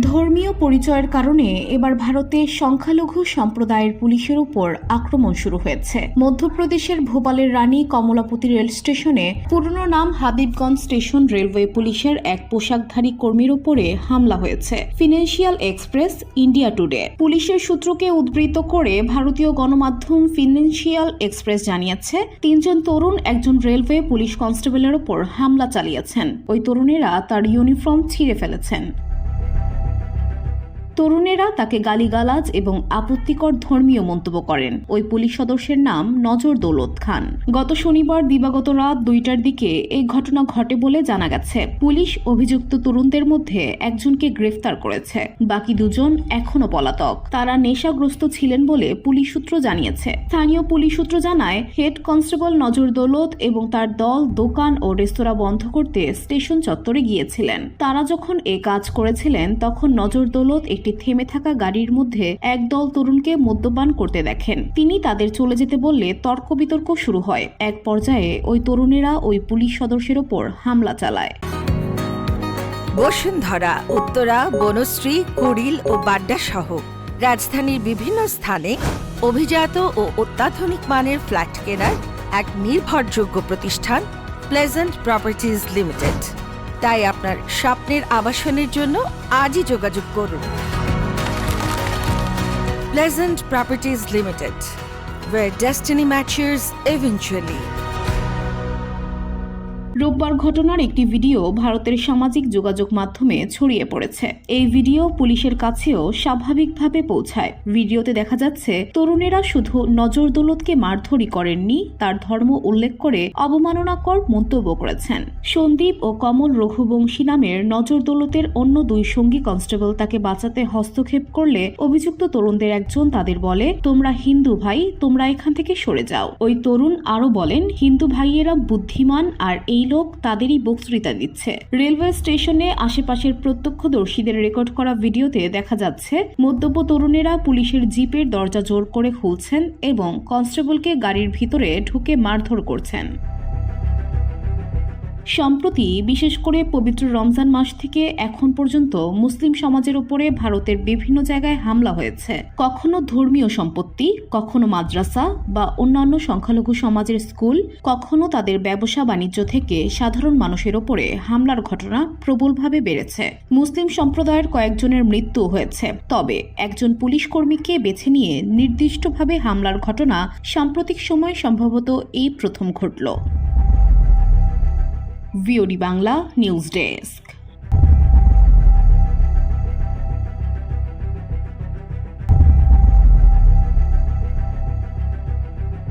ধর্মীয় পরিচয়ের কারণে এবার ভারতে সংখ্যালঘু সম্প্রদায়ের পুলিশের উপর আক্রমণ শুরু হয়েছে। মধ্যপ্রদেশের ভোপালের রানী কমলাপতি রেল স্টেশনে, পুরনো নাম হাবিবগঞ্জ স্টেশন, রেলওয়ে পুলিশের এক পোশাকধারী কর্মীর উপরে হামলা হয়েছে। ফিনান্সিয়াল এক্সপ্রেস ইন্ডিয়া টুডে পুলিশের সূত্রকে উদ্ধৃত করে ভারতীয় গণমাধ্যম ফিনান্সিয়াল এক্সপ্রেস জানিয়েছে, 3 জন তরুণ একজন রেলওয়ে পুলিশ কনস্টেবলের উপর হামলা চালিয়েছেন। ওই তরুণেরা তার ইউনিফর্ম ছিঁড়ে ফেলেছেন। তরুণেরা তাকে গালিগালাজ এবং আপত্তিকর ধর্মীয় মন্তব্য করেন। ওই পুলিশ সদস্যের নাম নজর দৌলত খান। গত শনিবার দিবাগত রাত 2টার দিকে এই ঘটনা ঘটে বলে জানা গেছে। পুলিশ অভিযুক্ত তরুণদের মধ্যে একজনকে গ্রেফতার করেছে, বাকি 2 জন এখনো পলাতক। তারা নেশাগ্রস্ত ছিলেন বলে পুলিশ সূত্র জানিয়েছে। স্থানীয় পুলিশ সূত্র জানায়, হেড কনস্টেবল নজর দৌলত এবং তার দল দোকান ও রেস্তোরাঁ বন্ধ করতে স্টেশন চত্বরে গিয়েছিলেন। তারা যখন এ কাজ করেছিলেন তখন নজর দৌলত একটি থেমে থাকা গাড়ির মধ্যে একদল তরুণকে মদ্যপান করতে দেখেন। তিনি তাদের চলে যেতে বললে তর্ক বিতর্ক শুরু হয়। এক পর্যায়ে ওই তরুণেরা ওই পুলিশ সদস্যের ওপর হামলা চালায়। বসুন্ধরা, উত্তরা, বনশ্রী, কুড়িল ও বাড্ডা সহ রাজধানীর বিভিন্ন স্থানে অভিজাত ও অত্যাধুনিক মানের ফ্ল্যাট কেনার এক নির্ভরযোগ্য প্রতিষ্ঠান প্লেজেন্ট প্রপার্টিজ লিমিটেড। তাই আপনার স্বপ্নের আবাসনের জন্য আজই যোগাযোগ করুন। Pleasant Properties Limited, where destiny matches eventually. রোববার ঘটনার একটি ভিডিও ভারতের সামাজিক যোগাযোগ মাধ্যমে ছড়িয়ে পড়েছে। এই ভিডিও পুলিশের কাছেও স্বাভাবিকভাবে পৌঁছায়। ভিডিওতে দেখা যাচ্ছে, তরুণেরা শুধু নজর দৌলতকে মারধরই করেননি, তার ধর্ম উল্লেখ করে অবমাননাকর মন্তব্য করেছেন। সন্দীপ ও কমল রঘুবংশী নামের নজর দৌলতের অন্য 2 সঙ্গী কনস্টেবল তাকে বাঁচাতে হস্তক্ষেপ করলে অভিযুক্ত তরুণদের একজন তাদের বলে, তোমরা হিন্দু ভাই, তোমরা এখান থেকে সরে যাও। ওই তরুণ আরো বলেন, হিন্দু ভাইয়েরা বুদ্ধিমান আর এই লোক তাদেরই বক্তৃতা দিচ্ছে। রেলওয়ে স্টেশনে আশেপাশের প্রত্যক্ষদর্শীদের রেকর্ড করা ভিডিওতে দেখা যাচ্ছে, মদ্যপ তরুণেরা পুলিশের জিপের দরজা জোর করে খুলছেন এবং কনস্টেবলকে গাড়ির ভিতরে ঢুকে মারধর করছেন। সম্প্রতি বিশেষ করে পবিত্র রমজান মাস থেকে এখন পর্যন্ত মুসলিম সমাজের উপরে ভারতের বিভিন্ন জায়গায় হামলা হয়েছে। কখনো ধর্মীয় সম্পত্তি, কখনো মাদ্রাসা বা অন্যান্য সংখ্যালঘু সমাজের স্কুল, কখনো তাদের ব্যবসা বাণিজ্য থেকে সাধারণ মানুষের উপরে হামলার ঘটনা প্রবলভাবে বেড়েছে। মুসলিম সম্প্রদায়ের কয়েকজনের মৃত্যু হয়েছে, তবে একজন পুলিশ কর্মীকে বেছে নিয়ে নির্দিষ্টভাবে হামলার ঘটনা সাম্প্রতিক সময়ে সম্ভবত এই প্রথম ঘটল। VOD Bangla news desk.